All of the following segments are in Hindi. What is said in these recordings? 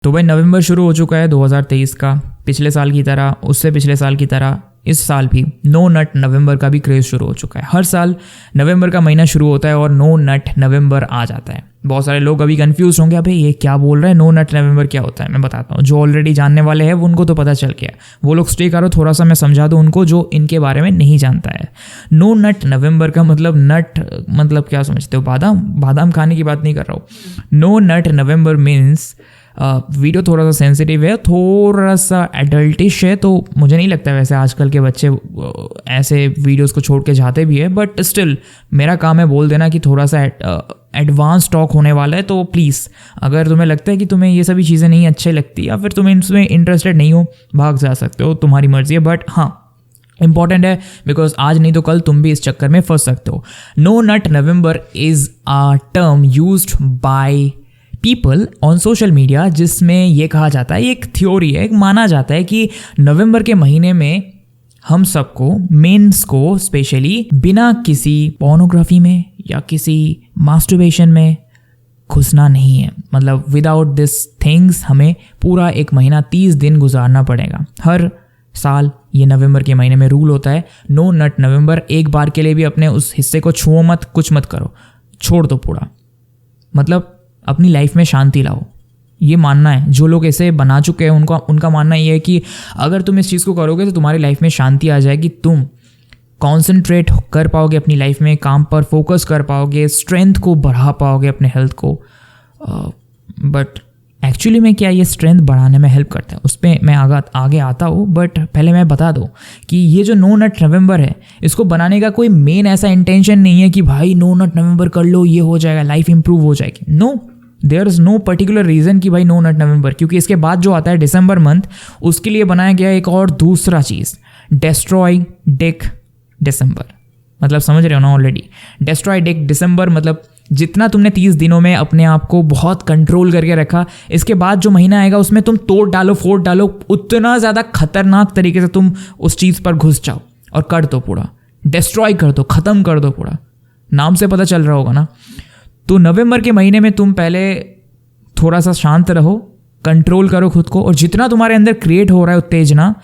तो भाई नवंबर शुरू हो चुका है 2023 का। पिछले साल की तरह, उससे पिछले साल की तरह इस साल भी नो नट नवंबर का भी क्रेज़ शुरू हो चुका है। हर साल नवंबर का महीना शुरू होता है और नो नट नवंबर आ जाता है। बहुत सारे लोग अभी कंफ्यूज होंगे, अबे ये क्या बोल रहे हैं, नो नट नवंबर क्या होता है। मैं बताता हूँ, जो ऑलरेडी जानने वाले हैं उनको तो पता चल गया, वो लोग स्टे करो, थोड़ा सा मैं समझा दूँ उनको जो इनके बारे में नहीं जानता है। नो नट नवंबर का मतलब, नट मतलब क्या समझते हो, बादाम? बादाम खाने की बात नहीं कर रहा हूँ। नो नट नवंबर मीन्स वीडियो थोड़ा सा सेंसिटिव है, थोड़ा सा एडल्टिश है, तो मुझे नहीं लगता वैसे आजकल के बच्चे ऐसे वीडियोस को छोड़ के जाते भी है, बट स्टिल मेरा काम है बोल देना कि थोड़ा सा एडवांस टॉक होने वाला है। तो प्लीज़, अगर तुम्हें लगता है कि तुम्हें ये सभी चीज़ें नहीं अच्छी लगती या फिर तुम्हें इसमें इंटरेस्टेड नहीं हो, भाग जा सकते हो, तुम्हारी मर्जी है। बट हाँ, इंपॉर्टेंट है, बिकॉज आज नहीं तो कल तुम भी इस चक्कर में फंस सकते हो। No nut November is a term used by people on social media, जिसमें यह कहा जाता है, एक थ्योरी है, एक माना जाता है कि नवंबर के महीने में हम सबको, मेंस को स्पेशली, बिना किसी पोर्नोग्राफी में या किसी मास्टरबेशन में घुसना नहीं है। मतलब विदाउट दिस थिंग्स हमें पूरा एक महीना 30 दिन गुजारना पड़ेगा। हर साल ये नवंबर के महीने में रूल होता है, नो नट नवंबर। एक बार के लिए भी अपने उस हिस्से को छुओ मत, कुछ मत करो, छोड़ दो पूरा। मतलब अपनी लाइफ में शांति लाओ, ये मानना है। जो लोग ऐसे बना चुके हैं उनका मानना ये है कि अगर तुम इस चीज़ को करोगे तो तुम्हारी लाइफ में शांति आ जाएगी, तुम कॉन्सेंट्रेट कर पाओगे अपनी लाइफ में, काम पर फोकस कर पाओगे, स्ट्रेंथ को बढ़ा पाओगे, अपने हेल्थ को। बट एक्चुअली में क्या ये स्ट्रेंथ बढ़ाने में हेल्प करता है, उस पर मैं आगे आता हूँ। बट पहले मैं बता दूँ कि ये जो नो नट नवंबर है, इसको बनाने का कोई मेन ऐसा इंटेंशन नहीं है कि भाई नो नट नवंबर कर लो, ये हो जाएगा, लाइफ इंप्रूव हो जाएगी। No, there is no particular reason कि भाई नो नट नवंबर, क्योंकि इसके बाद जो आता है दिसंबर मंथ, उसके लिए बनाया गया एक और दूसरा चीज़, डेस्ट्रॉय डिक दिसंबर। मतलब समझ रहे हो ना ऑलरेडी, डेस्ट्रॉय डिक दिसंबर मतलब जितना तुमने 30 दिनों में अपने आप को बहुत कंट्रोल करके रखा, इसके बाद जो महीना आएगा उसमें तुम तोड़ डालो, फोड़ डालो, उतना ज़्यादा खतरनाक तरीके से तुम उस चीज़ पर घुस जाओ और कर दो, पूरा डिस्ट्रॉय कर दो, ख़त्म कर दो पूरा। नाम से पता चल रहा होगा ना। तो नवंबर के महीने में तुम पहले थोड़ा सा शांत रहो, कंट्रोल करो खुद को, और जितना तुम्हारे अंदर क्रिएट हो रहा है उत्तेजना,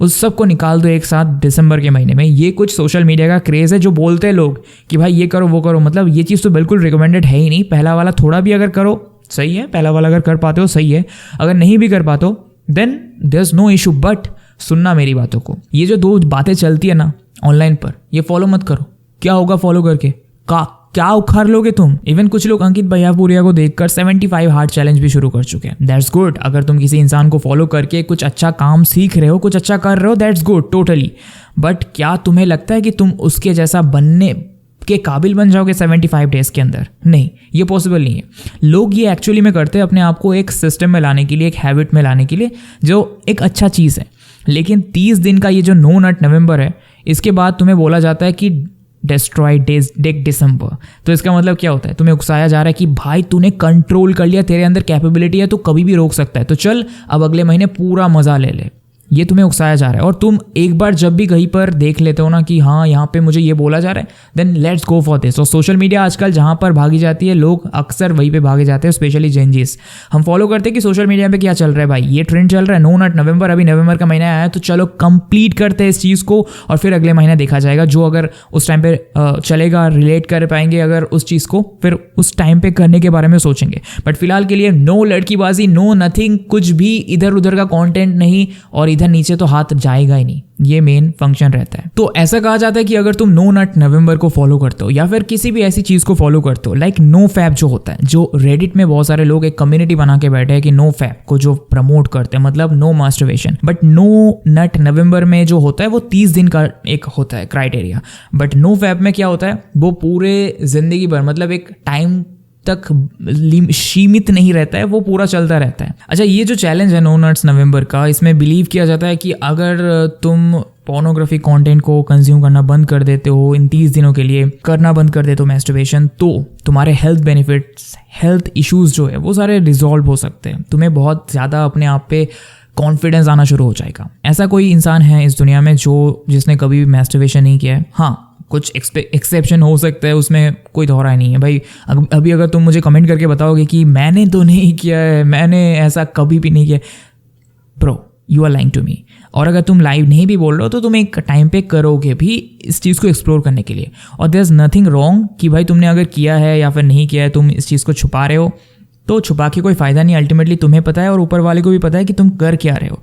उस सब को निकाल दो एक साथ दिसंबर के महीने में। ये कुछ सोशल मीडिया का क्रेज़ है, जो बोलते हैं लोग कि भाई ये करो वो करो, मतलब ये चीज़ तो बिल्कुल रिकमेंडेड है ही नहीं। पहला वाला थोड़ा भी अगर करो सही है, पहला वाला अगर कर पाते हो सही है, अगर नहीं भी कर पाते हो then there is no issue. But सुनना मेरी बातों को, ये जो दो बातें चलती है ना ऑनलाइन पर, ये फॉलो मत करो। क्या होगा फॉलो करके? क्या उखाड़ लोगे तुम? इवन कुछ लोग अंकित भैयापुरिया को देखकर 75 हार्ट चैलेंज भी शुरू कर चुके हैं। That's good. अगर तुम किसी इंसान को फॉलो करके कुछ अच्छा काम सीख रहे हो, कुछ अच्छा कर रहे हो, दैट्स गुड टोटली। बट क्या तुम्हें लगता है कि तुम उसके जैसा बनने के काबिल बन जाओगे 75 डेज के अंदर? नहीं, ये पॉसिबल नहीं है। लोग ये एक्चुअली में करते हैं अपने आप को एक सिस्टम में लाने के लिए, एक हैबिट में लाने के लिए, जो एक अच्छा चीज़ है। लेकिन 30 दिन का ये जो नो नट नवंबर है, इसके बाद तुम्हें बोला जाता है कि डेस्ट्रॉय डिक दिसंबर। तो इसका मतलब क्या होता है? तुम्हें उकसाया जा रहा है कि भाई तूने कंट्रोल कर लिया, तेरे अंदर कैपेबिलिटी है, तो कभी भी रोक सकता है, तो चल अब अगले महीने पूरा मज़ा ले ले। ये तुम्हें उकसाया जा रहा है। और तुम एक बार जब भी कहीं पर देख लेते हो ना कि हाँ यहाँ पे मुझे ये बोला जा रहा है, then let's go for this. और सोशल मीडिया आजकल जहाँ पर भागी जाती है, लोग अक्सर वहीं पे भागे जाते हैं, स्पेशली जेनजीज। हम फॉलो करते हैं कि सोशल मीडिया पे क्या चल रहा है, भाई ये ट्रेंड चल रहा है, नो नट नवंबर, अभी नवंबर का महीना आया है, तो चलो कंप्लीट करते हैं इस चीज़ को, और फिर अगले महीना देखा जाएगा। जो अगर उस टाइम पे चलेगा, रिलेट कर पाएंगे अगर उस चीज़ को, फिर उस टाइम पे करने के बारे में सोचेंगे। बट फिलहाल के लिए नो लड़कीबाजी, नो नथिंग, कुछ भी इधर उधर का कॉन्टेंट नहीं, और इधर नीचे तो हाथ जाएगा ही नहीं। ये मेन फंक्शन रहता है। तो ऐसा कहा जाता है कि अगर तुम नो नट नवंबर को फॉलो करते हो या फिर किसी भी ऐसी चीज को फॉलो करते हो, लाइक नो फैप जो होता है, जो रेडिट में बहुत सारे लोग एक कम्युनिटी बना के बैठे हैं कि नो फैप को जो प्रमोट करते हैं, मतलब no masturbation. But no nut नवंबर में जो होता है वो 30 दिन का एक होता है क्राइटेरिया। बट नो फैप में क्या होता है, वो पूरे जिंदगी भर, मतलब एक टाइम तक सीमित नहीं रहता है, वो पूरा चलता रहता है। अच्छा, ये जो चैलेंज है नो नट्स नवंबर का, इसमें बिलीव किया जाता है कि अगर तुम पोर्नोग्राफी कंटेंट को कंज्यूम करना बंद कर देते हो, इन 30 दिनों के लिए करना बंद कर देते हो मैस्टरबेशन, तो तुम्हारे हेल्थ बेनिफिट्स, हेल्थ इश्यूज जो है वो सारे रिजॉल्व हो सकते हैं। तुम्हें बहुत ज़्यादा अपने आप पे कॉन्फिडेंस आना शुरू हो जाएगा। ऐसा कोई इंसान है इस दुनिया में जिसने कभी भी मैस्टरबेशन नहीं किया है? हाँ, कुछ एक्सेप्शन हो सकता है, उसमें कोई दोहराई नहीं है भाई। अभी अगर तुम मुझे कमेंट करके बताओगे कि मैंने तो नहीं किया है, मैंने ऐसा कभी भी नहीं किया, bro you are lying to me. और अगर तुम लाइव नहीं भी बोल रहे हो तो तुम एक टाइम पे करोगे भी इस चीज़ को एक्सप्लोर करने के लिए। और देयर इज़ नथिंग रॉन्ग कि भाई तुमने अगर किया है या फिर नहीं किया है, तुम इस चीज़ को छुपा रहे हो तो छुपा के कोई फ़ायदा नहीं। अल्टीमेटली तुम्हें पता है और ऊपर वाले को भी पता है कि तुम कर क्या रहे हो।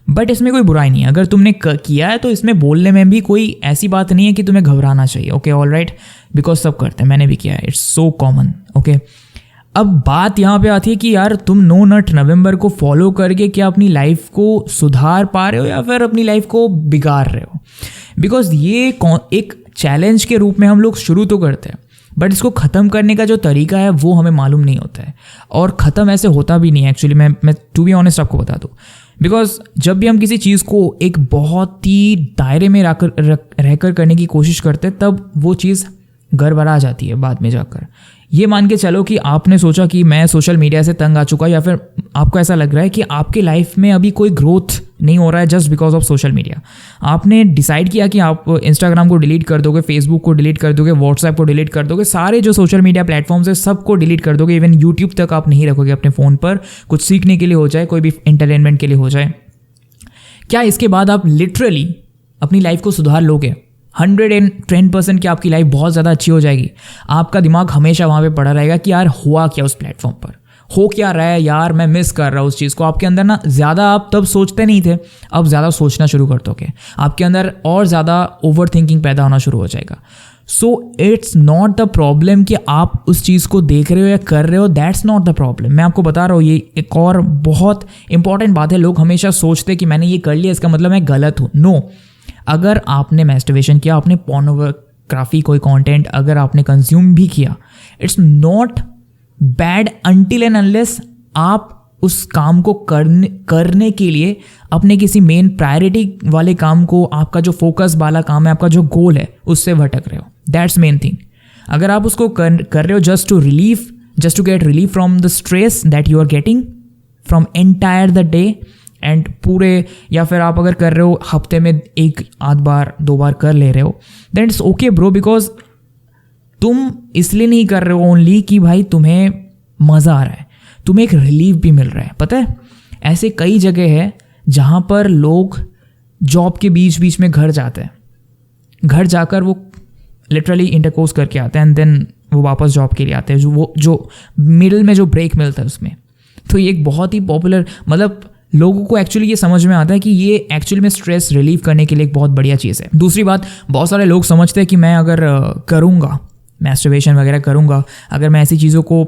बट इसमें कोई बुराई नहीं है, अगर तुमने किया है तो इसमें बोलने में भी कोई ऐसी बात नहीं है कि तुम्हें घबराना चाहिए। ओके ऑल राइट, बिकॉज सब करते हैं, मैंने भी किया है, इट्स सो कॉमन। ओके, अब बात यहाँ पे आती है कि यार तुम नो नट नवंबर को फॉलो करके क्या अपनी लाइफ को सुधार पा रहे हो या फिर अपनी लाइफ को बिगाड़ रहे हो। बिकॉज ये एक चैलेंज के रूप में हम लोग शुरू तो करते हैं, बट इसको ख़त्म करने का जो तरीका है वो हमें मालूम नहीं होता है, और ख़त्म ऐसे होता भी नहीं है एक्चुअली। मैं टू बी ऑनेस्ट आपको बता दूँ, बिकॉज जब भी हम किसी चीज़ को एक बहुत ही दायरे में रहकर करने की कोशिश करते हैं तब वो चीज़ गड़बड़ा जाती है बाद में जाकर। ये मान के चलो कि आपने सोचा कि मैं सोशल मीडिया से तंग आ चुका, या फिर आपको ऐसा लग रहा है कि आपके लाइफ में अभी कोई ग्रोथ नहीं हो रहा है just because of social media. आपने डिसाइड किया कि आप इंस्टाग्राम को डिलीट कर दोगे, फेसबुक को डिलीट कर दोगे, व्हाट्सएप को डिलीट कर दोगे, सारे जो सोशल मीडिया प्लेटफॉर्म्स है सबको डिलीट कर दोगे, इवन यूट्यूब तक आप नहीं रखोगे अपने फ़ोन पर, कुछ सीखने के लिए हो जाए, कोई भी एंटरटेनमेंट के लिए हो जाए। क्या इसके बाद आप लिटरली अपनी लाइफ को सुधार लोगे? 110% की आपकी लाइफ बहुत ज़्यादा अच्छी हो जाएगी। आपका दिमाग हमेशा वहाँ पे पड़ा रहेगा कि यार हुआ क्या उस प्लेटफॉर्म पर, हो क्या रहा है यार, मैं मिस कर रहा हूँ उस चीज़ को। आपके अंदर ना ज़्यादा आप तब सोचते नहीं थे, अब ज़्यादा सोचना शुरू कर दोगे, आपके अंदर और ज़्यादा ओवर थिंकिंग पैदा होना शुरू हो जाएगा। So it's not the problem कि आप उस चीज़ को देख रहे हो या कर रहे हो, दैट्स नॉट द प्रॉब्लम। मैं आपको बता रहा हूँ, ये एक और बहुत इंपॉर्टेंट बात है। लोग हमेशा सोचते कि मैंने ये कर लिया इसका मतलब मैं गलत हूँ। नो, अगर आपने मैस्टरबेशन किया, आपने पोर्नोग्राफी कोई कंटेंट अगर आपने कंज्यूम भी किया, it's not bad until and unless आप उस काम को करने के लिए अपने किसी मेन प्रायोरिटी वाले काम को, आपका जो फोकस वाला काम है, आपका जो गोल है, उससे भटक रहे हो। That's main thing. अगर आप उसको कर रहे हो just to get relief from the stress that you are getting from entire the day and पूरे, या फिर आप अगर कर रहे हो हफ्ते में 1-2 बार कर ले रहे हो, then it's okay bro, because तुम इसलिए नहीं कर रहे हो ओनली कि भाई तुम्हें मज़ा आ रहा है, तुम्हें एक रिलीफ भी मिल रहा है। पता है ऐसे कई जगह है जहाँ पर लोग जॉब के बीच बीच में घर जाते हैं, घर जाकर वो लिटरली इंटरकोर्स करके आते हैं एंड देन वो वापस जॉब के लिए आते हैं, जो मिडिल में जो ब्रेक मिलता है उसमें। तो ये एक बहुत ही पॉपुलर, मतलब लोगों को एक्चुअली ये समझ में आता है कि ये एक्चुअली में स्ट्रेस रिलीव करने के लिए एक बहुत बढ़िया चीज़ है। दूसरी बात, बहुत सारे लोग समझते हैं कि मैं अगर करूँगा मैस्टरबेशन वगैरह करूँगा, अगर मैं ऐसी चीज़ों को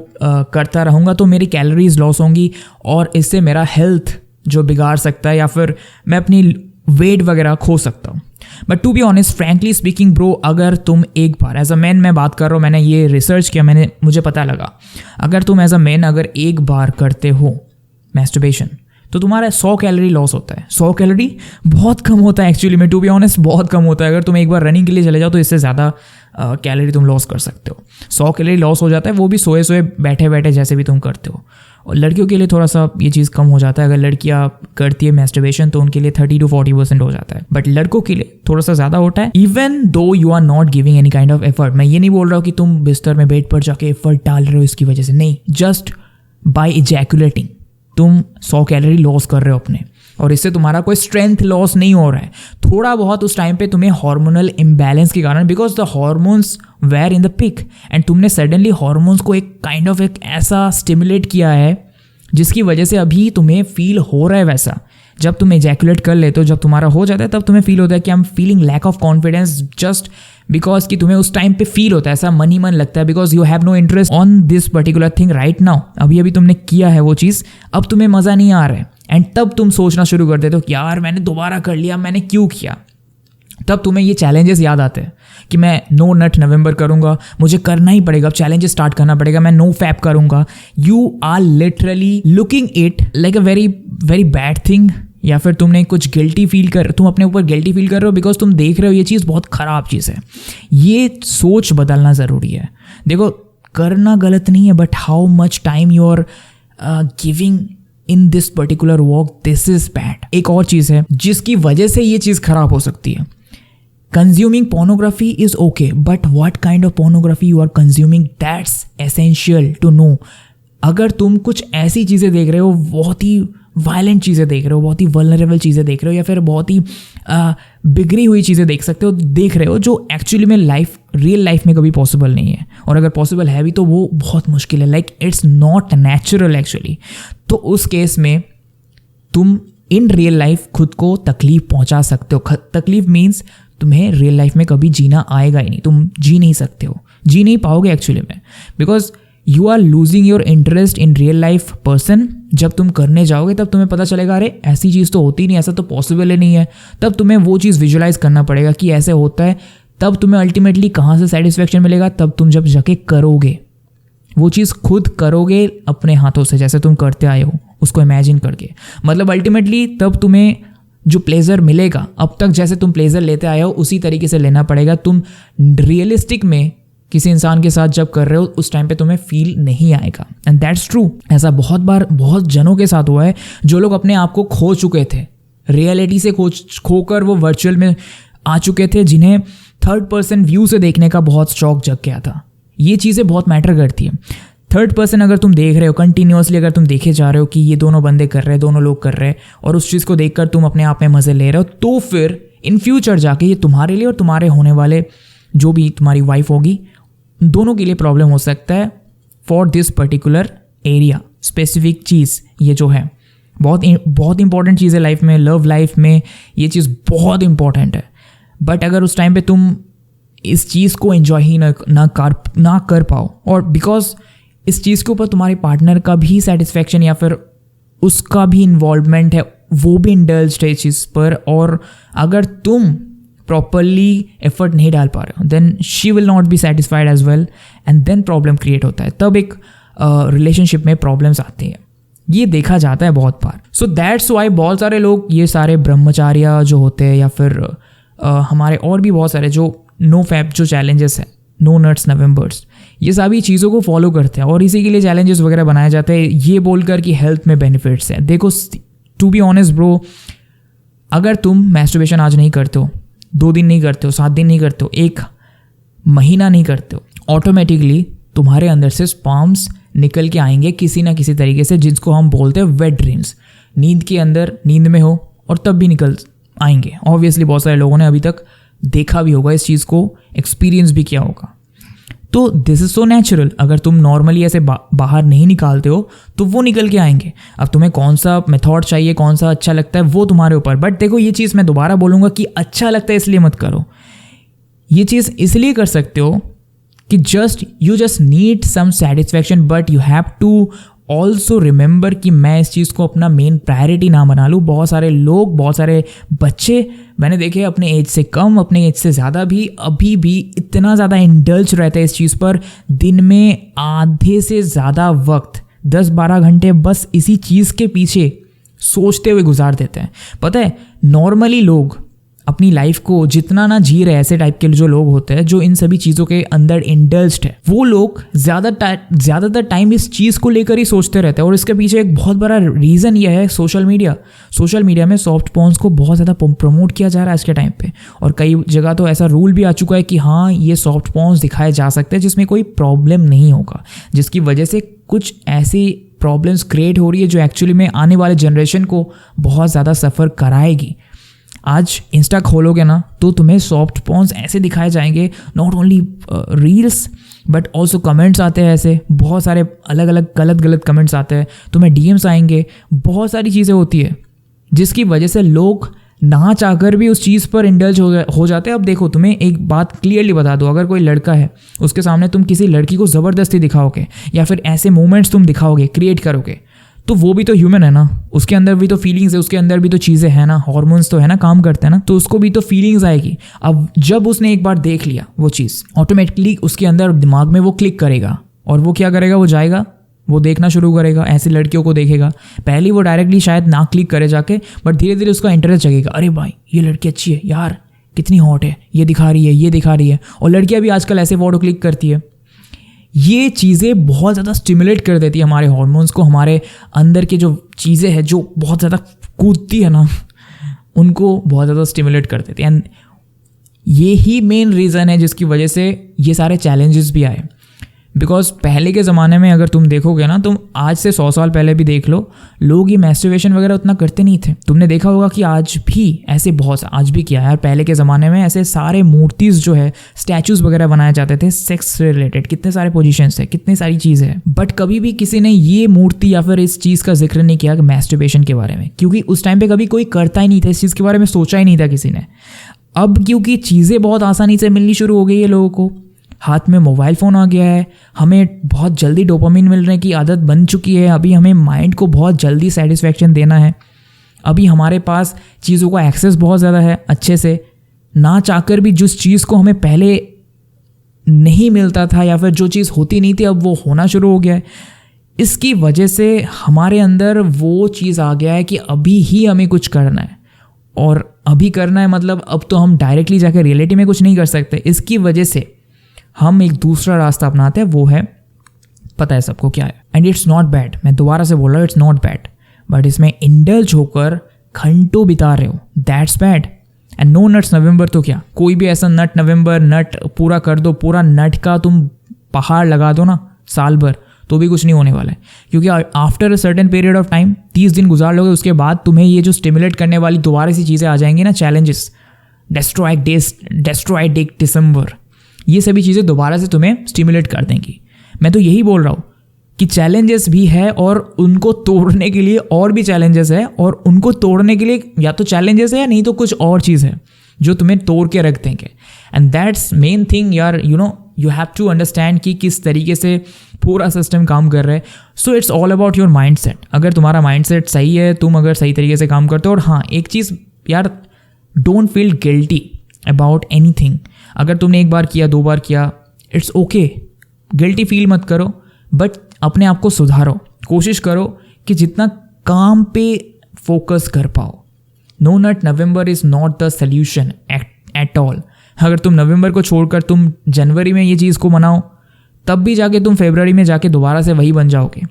करता रहूँगा तो मेरी कैलोरीज लॉस होंगी और इससे मेरा हेल्थ जो बिगाड़ सकता है, या फिर मैं अपनी वेट वगैरह खो सकता हूँ। But to be honest, frankly speaking bro, अगर तुम एक बार एज अ मैन, मैं बात कर रहा हूँ, मैंने ये रिसर्च किया, मुझे पता लगा, अगर तुम एज अ मैन अगर एक बार करते हो मैस्टरबेशन तो तुम्हारा 100 कैलोरी लॉस होता है। 100 कैलोरी बहुत कम होता है एक्चुअली में, टू बी ऑनेस्ट बहुत कम होता है। अगर तुम एक बार रनिंग के लिए चले जाओ तो इससे ज़्यादा कैलोरी तुम लॉस कर सकते हो। 100 कैलोरी लॉस हो जाता है, वो भी सोए बैठे बैठे जैसे भी तुम करते हो। और लड़कियों के लिए थोड़ा सा ये चीज़ कम हो जाता है, अगर लड़कियाँ करती है मैस्टरबेशन तो उनके लिए 30-40% हो जाता है, बट लड़कों के लिए थोड़ा सा ज़्यादा होता है। Even though you are not giving any kind of effort. मैं ये नहीं बोल रहा हूँ कि तुम बिस्तर में बेड पर जाके एफर्ट डाल रहे हो इसकी वजह से, नहीं, जस्ट बाय इजैकुलेटिंग तुम 100 कैलोरी लॉस कर रहे हो अपने, और इससे तुम्हारा कोई स्ट्रेंथ लॉस नहीं हो रहा है। थोड़ा बहुत उस टाइम पे तुम्हें हार्मोनल इम्बैलेंस के कारण, because the hormones were in the peak, and तुमने सडनली हार्मोन्स को एक काइंड ऑफ एक ऐसा स्टिमुलेट किया है जिसकी वजह से अभी तुम्हें फील हो रहा है वैसा। जब तुम एजैकुलेट कर लेते हो, जब तुम्हारा हो जाता है, तब तुम्हें फील होता है कि I am feeling lack of confidence, just because कि तुम्हें उस टाइम पे फील होता है, ऐसा मन ही मन लगता है, because you have no interest on this particular thing right now. अभी तुमने किया है वो चीज़, अब तुम्हें मज़ा नहीं आ रहा है, एंड तब तुम सोचना शुरू कर देते हो कि यार मैंने दोबारा कर लिया, मैंने क्यों किया। तब तुम्हें ये चैलेंजेस याद आते हैं कि मैं नो नट नवंबर करूँगा, मुझे करना ही पड़ेगा, अब चैलेंजेस स्टार्ट करना पड़ेगा, मैं नो फैप करूँगा। You are literally looking it like a very very bad thing, या फिर तुमने कुछ तुम अपने ऊपर गिल्टी फील कर रहे हो बिकॉज तुम देख रहे हो ये चीज़ बहुत ख़राब चीज़ है। ये सोच बदलना ज़रूरी है। देखो, करना गलत नहीं है, but how much time you are giving in this particular work, this is bad. एक और चीज़ है जिसकी वजह से ये चीज़ खराब हो सकती है, consuming pornography is okay, but what kind of pornography you are consuming, that's essential to know. अगर तुम कुछ ऐसी चीज़ें देख रहे हो, बहुत ही वायलेंट चीज़ें देख रहे हो, बहुत ही वल्नरेबल चीज़ें देख रहे हो, या फिर बहुत ही बिगड़ी हुई चीज़ें देख रहे हो जो एक्चुअली में रियल लाइफ में कभी पॉसिबल नहीं है, और अगर पॉसिबल है भी तो वो बहुत मुश्किल है, like it's not natural actually. तो उस केस में तुम इन रियल लाइफ खुद को तकलीफ पहुंचा सकते हो. तकलीफ मीन्स तुम्हें रियल लाइफ में कभी जीना आएगा ही नहीं, तुम जी नहीं सकते हो, जी नहीं पाओगे एक्चुअली में, because you are losing your interest in real life person. जब तुम करने जाओगे तब तुम्हें पता चलेगा अरे ऐसी चीज़ तो होती नहीं, ऐसा तो पॉसिबल ही नहीं है. तब तुम्हें वो चीज़ विजुलाइज करना पड़ेगा कि ऐसे होता है. तब तुम्हें अल्टीमेटली कहाँ से सेटिस्फेक्शन मिलेगा, तब तुम जब जाके करोगे वो चीज़, खुद करोगे अपने हाथों से जैसे तुम करते आए हो उसको इमेजिन करके. मतलब अल्टीमेटली तब तुम्हें जो प्लेजर मिलेगा, अब तक जैसे तुम प्लेजर लेते आए हो उसी तरीके से लेना पड़ेगा. तुम रियलिस्टिक में किसी इंसान के साथ जब कर रहे हो उस टाइम पे तुम्हें फील नहीं आएगा. And that's true. ऐसा बहुत बार बहुत जनों के साथ हुआ है जो लोग अपने आप को खो चुके थे, रियलिटी से खोकर वो वर्चुअल में आ चुके थे, जिन्हें थर्ड पर्सन व्यू से देखने का बहुत शौक जग गया था. ये चीज़ें बहुत मैटर करती है. थर्ड पर्सन अगर तुम देख रहे हो कंटिन्यूसली, अगर तुम देखे जा रहे हो कि ये दोनों बंदे कर रहे हैं, दोनों लोग कर रहे हैं, और उस चीज़ को देखकर तुम अपने आप में मज़े ले रहे हो, तो फिर इन फ्यूचर जाके ये तुम्हारे लिए और तुम्हारे होने वाले जो भी तुम्हारी वाइफ होगी, दोनों के लिए प्रॉब्लम हो सकता है. For this particular area specific चीज़ ये जो है बहुत इंपॉर्टेंट चीज़ है लाइफ में, लव लाइफ में ये चीज़ बहुत इंपॉर्टेंट है. बट अगर उस टाइम पे तुम इस चीज़ को एंजॉय ही ना कर पाओ, और बिकॉज इस चीज़ के ऊपर तुम्हारे पार्टनर का भी सेटिस्फेक्शन या फिर उसका भी इन्वॉल्वमेंट है, वो भी इंडल्ज्ड है इस चीज़ पर, और अगर तुम प्रॉपरली एफर्ट नहीं डाल पा रहे हो then she will not be satisfied as well, and then problem create होता है. तब एक रिलेशनशिप में प्रॉब्लम्स आती हैं. ये देखा जाता है बहुत बार. सो दैट्स वाई बहुत सारे लोग ये सारे ब्रह्मचार्य जो होते हैं, या फिर हमारे और भी बहुत सारे जो नो फैप जो चैलेंजेस हैं, नो नट्स नवंबर्स, ये सभी चीज़ों को फॉलो करते हैं, और इसी के लिए चैलेंजेस वगैरह बनाए जाते हैं ये बोलकर कि हेल्थ में बेनिफिट्स हैं. देखो टू बी ऑनेस्ट ब्रो, अगर तुम मैस्टरबेशन आज नहीं करते हो, 2 दिन नहीं करते हो, 7 दिन नहीं करते हो, 1 महीना नहीं करते हो, ऑटोमेटिकली तुम्हारे अंदर से स्पर्म्स निकल के आएंगे किसी ना किसी तरीके से, जिसको हम बोलते हैं वेट ड्रीम्स. नींद में हो और तब भी निकल आएंगे. ऑब्वियसली बहुत सारे लोगों ने अभी तक देखा भी होगा इस चीज़ को, एक्सपीरियंस भी किया होगा. तो दिस इज़ सो नेचुरल. अगर तुम नॉर्मली ऐसे बाहर नहीं निकालते हो तो वो निकल के आएंगे. अब तुम्हें कौन सा मेथड चाहिए, कौन सा अच्छा लगता है, वो तुम्हारे ऊपर. बट देखो ये चीज़ मैं दोबारा बोलूँगा कि अच्छा लगता है इसलिए मत करो. ये चीज़ इसलिए कर सकते हो कि you just need some satisfaction, but you have to also remember कि मैं इस चीज़ को अपना मेन प्रायोरिटी ना बना लूँ. बहुत सारे लोग, बहुत सारे बच्चे मैंने देखे अपने एज से कम, अपने एज से ज़्यादा भी, अभी भी इतना ज़्यादा इंडल्ज रहते हैं इस चीज़ पर. दिन में आधे से ज़्यादा वक्त 10-12 घंटे बस इसी चीज़ के पीछे सोचते हुए गुजार देते हैं. पता है नॉर्मली लोग अपनी लाइफ को जितना ना जी रहे, ऐसे टाइप के जो लोग होते हैं जो इन सभी चीज़ों के अंदर इंडल्ज्ड है, वो लोग ज़्यादातर टाइम इस चीज़ को लेकर ही सोचते रहते हैं. और इसके पीछे एक बहुत बड़ा रीज़न ये है सोशल मीडिया में सॉफ्ट पॉर्न्स को बहुत ज़्यादा प्रमोट किया जा रहा है आज के टाइम पे. और कई जगह तो ऐसा रूल भी आ चुका है कि हाँ ये सॉफ्ट पॉर्न्स दिखाए जा सकते हैं जिसमें कोई प्रॉब्लम नहीं होगा, जिसकी वजह से कुछ ऐसी प्रॉब्लम्स क्रिएट हो रही है जो एक्चुअली में आने वाले जनरेशन को बहुत ज़्यादा सफ़र कराएगी. आज इंस्टा खोलोगे ना तो तुम्हें सॉफ्ट पॉर्न्स ऐसे दिखाए जाएंगे, not only reels but also comments आते हैं ऐसे, बहुत सारे अलग अलग गलत कमेंट्स आते हैं, तुम्हें डीएम्स आएंगे, बहुत सारी चीज़ें होती है जिसकी वजह से लोग ना चाहकर भी उस चीज़ पर इंडल्ज हो जाते हैं. अब देखो तुम्हें एक बात क्लियरली बता दो, अगर कोई लड़का है उसके सामने तुम किसी लड़की को ज़बरदस्ती दिखाओगे या फिर ऐसे मोमेंट्स तुम दिखाओगे, क्रिएट करोगे, तो वो भी तो ह्यूमन है ना, उसके अंदर भी तो फीलिंग्स है, उसके अंदर भी तो चीज़ें हैं ना, हार्मोन्स तो है ना, काम करते हैं ना, तो उसको भी तो फीलिंग्स आएगी. अब जब उसने एक बार देख लिया वो चीज़, ऑटोमेटिकली उसके अंदर दिमाग में वो क्लिक करेगा, और वो क्या करेगा, वो जाएगा, वो देखना शुरू करेगा, ऐसी लड़कियों को देखेगा. पहले वो डायरेक्टली शायद ना क्लिक करे जाके, बट धीरे धीरे उसका इंटरेस्ट जगेगा, अरे भाई ये लड़की अच्छी है यार, कितनी हॉट है, ये दिखा रही है. और लड़कियाँ भी आजकल ऐसे फोटो क्लिक करती है. ये चीज़ें बहुत ज़्यादा स्टिमुलेट कर देती है हमारे हार्मोन्स को, हमारे अंदर की जो चीज़ें हैं जो बहुत ज़्यादा कूदती है ना, उनको बहुत ज़्यादा स्टिमुलेट कर देती है. एंड ये ही मेन रीज़न है जिसकी वजह से ये सारे चैलेंजेस भी आए। बिकॉज पहले के ज़माने में अगर तुम देखोगे ना, तुम आज से 100 साल पहले भी देख लो, लोग ये मैस्टरबेशन वगैरह उतना करते नहीं थे। तुमने देखा होगा कि आज भी ऐसे बहुत, आज भी किया है यार, पहले के ज़माने में ऐसे सारे मूर्तिज़ जो है, स्टैचूज़ वगैरह बनाए जाते थे सेक्स से रिलेटेड, कितने सारे पोजीशंस है, कितनी सारी चीज़ें हैं। बट कभी भी किसी ने ये मूर्ति या फिर इस चीज़ का जिक्र नहीं किया मैस्टरबेशन के बारे में, क्योंकि उस टाइम पर कभी कोई करता ही नहीं था, इस चीज़ के बारे में सोचा ही नहीं था किसी ने। अब क्योंकि चीज़ें बहुत आसानी से मिलनी शुरू हो गई है, लोगों को हाथ में मोबाइल फ़ोन आ गया है, हमें बहुत जल्दी डोपामिन मिलने की आदत बन चुकी है, अभी हमें माइंड को बहुत जल्दी सेटिस्फेक्शन देना है, अभी हमारे पास चीज़ों का एक्सेस बहुत ज़्यादा है अच्छे से, ना चाहकर भी जिस चीज़ को हमें पहले नहीं मिलता था या फिर जो चीज़ होती नहीं थी अब वो होना शुरू हो गया है। इसकी वजह से हमारे अंदर वो चीज़ आ गया है कि अभी ही हमें कुछ करना है, और अभी करना है मतलब अब तो हम डायरेक्टली जाकर रियलिटी में कुछ नहीं कर सकते। इसकी वजह से हम एक दूसरा रास्ता अपनाते हैं, वो है, पता है सबको क्या है, एंड इट्स नॉट बैड। मैं दोबारा से बोल रहा हूँ, इट्स नॉट बैड, बट इसमें इंडल्ज होकर घंटों बिता रहे हो, that's bad. And no nuts November तो क्या, कोई भी ऐसा नट नवंबर नट पूरा कर दो, पूरा नट का तुम पहाड़ लगा दो ना साल भर, तो भी कुछ नहीं होने वाला है। क्योंकि after a certain period of time, 30 दिन गुजार लोगे, उसके बाद तुम्हें ये जो स्टिमुलेट करने वाली दोबारा सी चीज़ें आ जाएंगी ना, चैलेंजेस, डेस्ट्रॉयड एक दिसंबर, ये सभी चीज़ें दोबारा से तुम्हें स्टिमुलेट कर देंगी। मैं तो यही बोल रहा हूँ कि चैलेंजेस भी है और उनको तोड़ने के लिए और भी चैलेंजेस है, और उनको तोड़ने के लिए या तो चैलेंजेस है या नहीं तो कुछ और चीज़ है जो तुम्हें तोड़ के रख देंगे। एंड दैट्स मेन थिंग यार, यू हैव टू अंडरस्टैंड कि किस तरीके से पूरा सिस्टम काम कर रहा है। So it's all about your mind set. अगर तुम्हारा माइंड सेट सही है, तुम अगर सही तरीके से काम करते हो, और हाँ एक चीज़ यार, don't feel guilty about anything. अगर तुमने एक बार किया, 2 बार किया, इट्स ओके, गिल्टी फील मत करो, बट अपने आप को सुधारो, कोशिश करो कि जितना काम पे फोकस कर पाओ। No nut November is not the solution at all. अगर तुम नवंबर को छोड़कर तुम जनवरी में ये चीज़ को मनाओ, तब भी जाके तुम फरवरी में जाके दोबारा से वही बन जाओगे।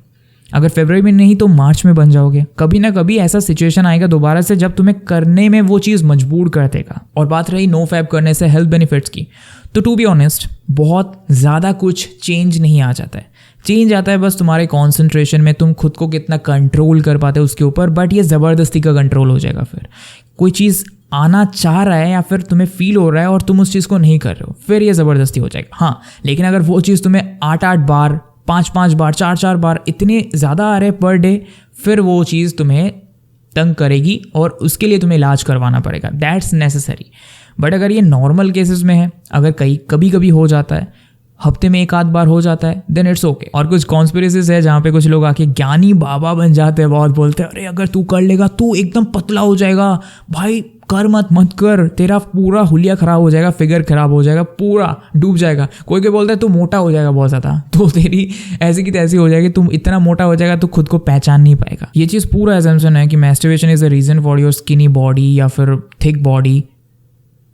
अगर फरवरी में नहीं तो मार्च में बन जाओगे। कभी ना कभी ऐसा सिचुएशन आएगा दोबारा से जब तुम्हें करने में वो चीज़ मजबूर कर देगा। और बात रही नो फैब करने से हेल्थ बेनिफिट्स की, तो टू बी ऑनेस्ट बहुत ज़्यादा कुछ चेंज नहीं आ जाता है। चेंज आता है बस तुम्हारे कॉन्सेंट्रेशन में, तुम खुद को कितना कंट्रोल कर पाते हो उसके ऊपर, बट ये ज़बरदस्ती का कंट्रोल हो जाएगा। फिर कोई चीज़ आना चाह रहा है या फिर तुम्हें फील हो रहा है और तुम उस चीज़ को नहीं कर रहे हो, फिर ये ज़बरदस्ती हो जाएगा। हाँ, लेकिन अगर वो चीज़ तुम्हें 8-8 बार, 5-5 बार, 4-4 बार इतने ज़्यादा आ रहे पर डे, फिर वो चीज़ तुम्हें तंग करेगी और उसके लिए तुम्हें इलाज करवाना पड़ेगा। That's necessary. बट अगर ये नॉर्मल केसेस में है, अगर कभी कभी हो जाता है, हफ्ते में 1-8 बार हो जाता है, देन इट्स ओके। और कुछ कॉन्स्पिरेसीज है जहाँ पे कुछ लोग आके ज्ञानी बाबा बन जाते हैं, बहुत बोलते हैं अरे अगर तू कर लेगा तू एकदम पतला हो जाएगा, भाई कर मत कर, तेरा पूरा हुलिया ख़राब हो जाएगा, फिगर ख़राब हो जाएगा, पूरा डूब जाएगा। कोई बोलता है तू मोटा हो जाएगा बहुत ज़्यादा, तो तेरी ऐसी की तैसी हो जाएगी, तुम इतना मोटा हो जाएगा तो खुद को पहचान नहीं पाएगा। ये चीज़ पूरा एजम्पशन है कि masturbation is a reason for your skinny body या फिर थिक बॉडी।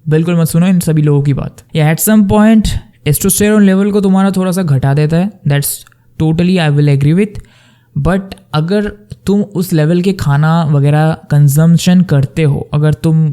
बिल्कुल मत सुनो इन सभी लोगों की बात। या at some point testosterone level को तुम्हारा थोड़ा सा घटा देता है, that's totally I will agree with. But अगर तुम उस लेवल के खाना वगैरह कंजम्पशन करते हो, अगर तुम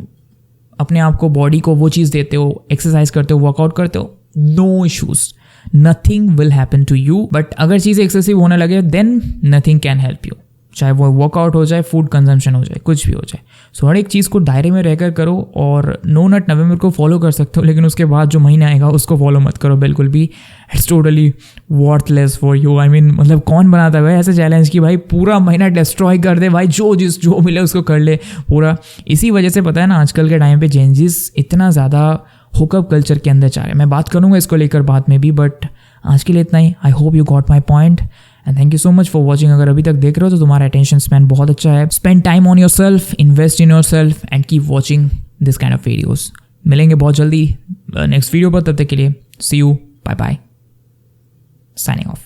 अपने आप को, बॉडी को वो चीज़ देते हो, एक्सरसाइज करते हो, वर्कआउट करते हो, no issues, nothing will happen to you. But अगर चीज़ें एक्सेसिव होने लगे then nothing can help you, चाहे वो वर्कआउट हो जाए, फूड कंजम्पशन हो जाए, कुछ भी हो जाए। सो हर एक चीज़ को दायरे में रहकर करो। और नो नट नवंबर को फॉलो कर सकते हो, लेकिन उसके बाद जो महीना आएगा उसको फॉलो मत करो बिल्कुल भी। It's totally worthless for you. I mean मतलब कौन बनाता है भाई ऐसे चैलेंज कि भाई पूरा महीना डिस्ट्रॉय कर दे, भाई जो मिले उसको कर ले पूरा। इसी वजह से पता है ना आजकल के टाइम पे चेंजेस इतना ज़्यादा हुकअप कल्चर के अंदर जा रहे हैं। मैं बात करूँगा इसको लेकर बाद में भी, बट आज के लिए इतना ही। I hope you got my point and thank you so much for watching. अगर अभी तक देख रहे हो तो तुम्हारा अटेंशन स्पैन बहुत अच्छा है। Spend time on your self, invest in your self and keep watching this kind of videos. मिलेंगे बहुत जल्दी नेक्स्ट वीडियो पर, तब तक के लिए see you, bye bye, signing of.